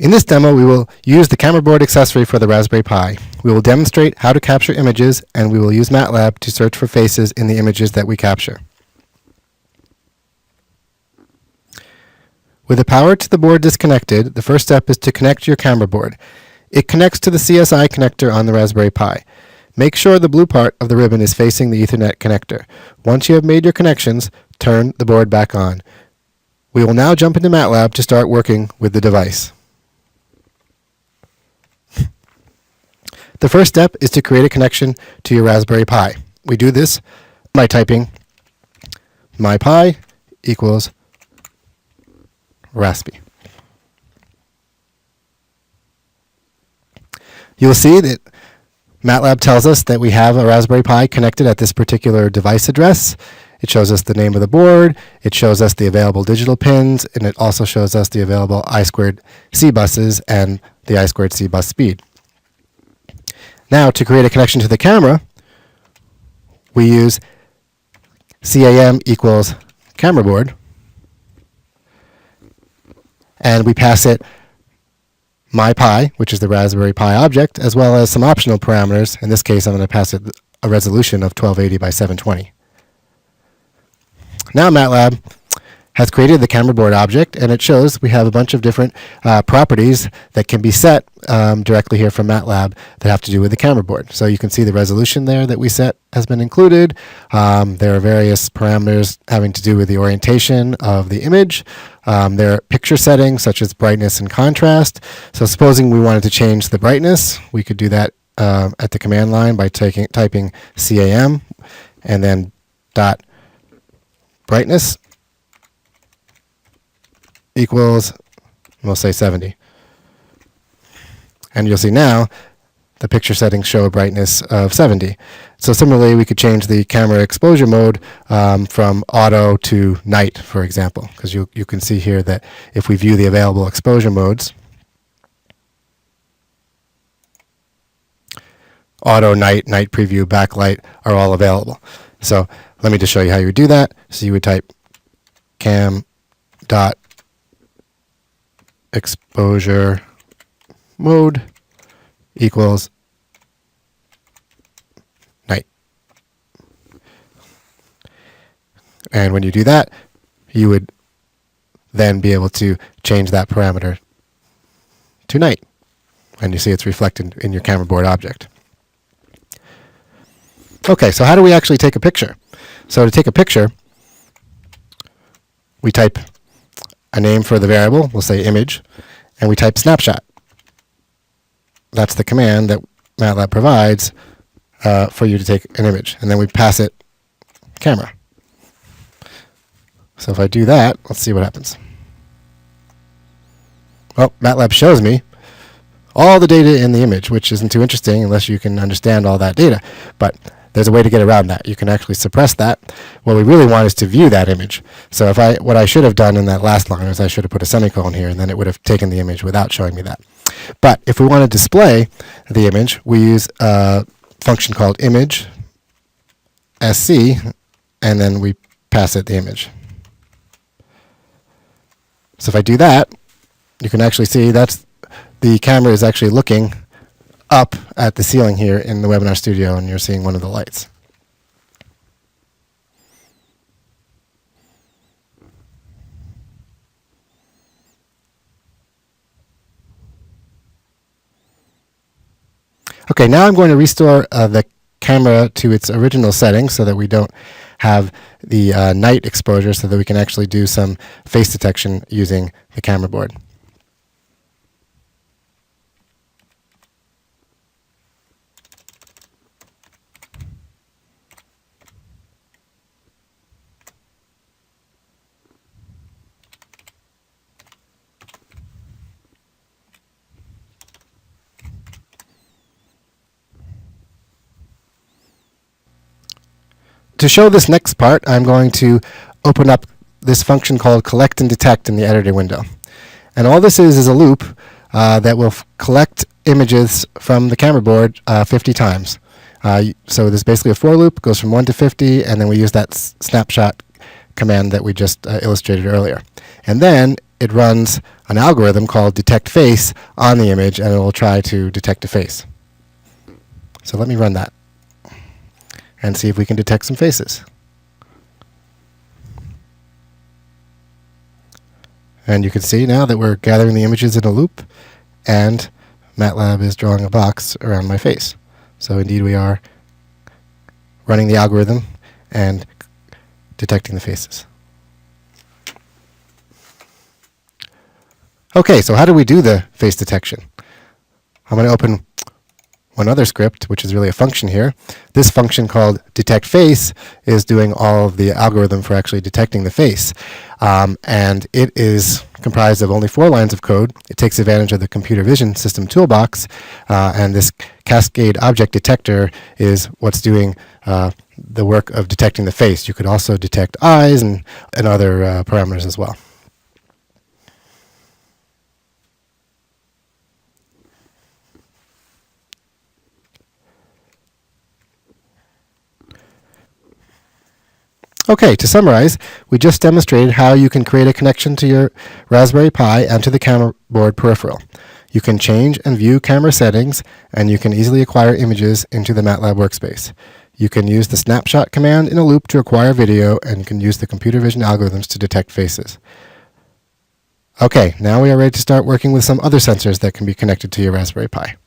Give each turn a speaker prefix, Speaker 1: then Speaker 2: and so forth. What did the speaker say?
Speaker 1: In this demo, we will use the camera board accessory for the Raspberry Pi. We will demonstrate how to capture images, and we will use MATLAB to search for faces in the images that we capture. With the power to the board disconnected, the first step is to connect your camera board. It connects to the CSI connector on the Raspberry Pi. Make sure the blue part of the ribbon is facing the Ethernet connector. Once you have made your connections, turn the board back on. We will now jump into MATLAB to start working with the device. The first step is to create a connection to your Raspberry Pi. We do this by typing mypi equals Raspi. You'll see that MATLAB tells us that we have a Raspberry Pi connected at this particular device address. It shows us the name of the board, it shows us the available digital pins, and it also shows us the available I2C buses and the I2C bus speed. Now, to create a connection to the camera, we use CAM equals camera board, and we pass it mypi, which is the Raspberry Pi object, as well as some optional parameters. In this case, I'm going to pass it a resolution of 1280 by 720. Now MATLAB has created the camera board object, and it shows we have a bunch of different properties that can be set directly here from MATLAB that have to do with the camera board. So you can see the resolution there that we set has been included. There are various parameters having to do with the orientation of the image. There are picture settings such as brightness and contrast. So supposing we wanted to change the brightness, we could do that at the command line by typing CAM and then dot brightness equals, we'll say 70. And you'll see now the picture settings show a brightness of 70. So similarly, we could change the camera exposure mode from auto to night, for example, because you can see here that if we view the available exposure modes, auto, night, night preview, backlight are all available. So let me just show you how you would do that. So you would type cam dot exposure mode equals night. And when you do that, you would then be able to change that parameter to night. And you see it's reflected in your camera board object. Okay, so how do we actually take a picture? So to take a picture, we type a name for the variable, we'll say image, and we type snapshot. That's the command that MATLAB provides for you to take an image. And then we pass it camera. So if I do that, let's see what happens. Well, MATLAB shows me all the data in the image, which isn't too interesting unless you can understand all that data. But there's a way to get around that. You can actually suppress that. What we really want is to view that image. So what I should have done in that last line is I should have put a semicolon here, and then it would have taken the image without showing me that. But if we want to display the image, we use a function called image sc, and then we pass it the image. So if I do that, you can actually see that's the camera is actually looking up at the ceiling here in the Webinar Studio, and you're seeing one of the lights. Okay, now I'm going to restore the camera to its original settings so that we don't have the night exposure, so that we can actually do some face detection using the camera board. To show this next part, I'm going to open up this function called collect and detect in the editor window. And all this is a loop that will collect images from the camera board 50 times. So there's basically a for loop, goes from 1 to 50, and then we use that snapshot command that we just illustrated earlier. And then it runs an algorithm called detect face on the image, and it will try to detect a face. So let me run that and see if we can detect some faces. And you can see now that we're gathering the images in a loop, and MATLAB is drawing a box around my face. So indeed we are running the algorithm and detecting the faces. Okay, so how do we do the face detection? I'm going to open one other script, which is really a function here. This function called detect face is doing all of the algorithm for actually detecting the face. And it is comprised of only 4 lines of code. It takes advantage of the computer vision system toolbox, and this cascade object detector is what's doing the work of detecting the face. You could also detect eyes and other parameters as well. Okay, to summarize, we just demonstrated how you can create a connection to your Raspberry Pi and to the camera board peripheral. You can change and view camera settings, and you can easily acquire images into the MATLAB workspace. You can use the snapshot command in a loop to acquire video, and you can use the computer vision algorithms to detect faces. Okay, now we are ready to start working with some other sensors that can be connected to your Raspberry Pi.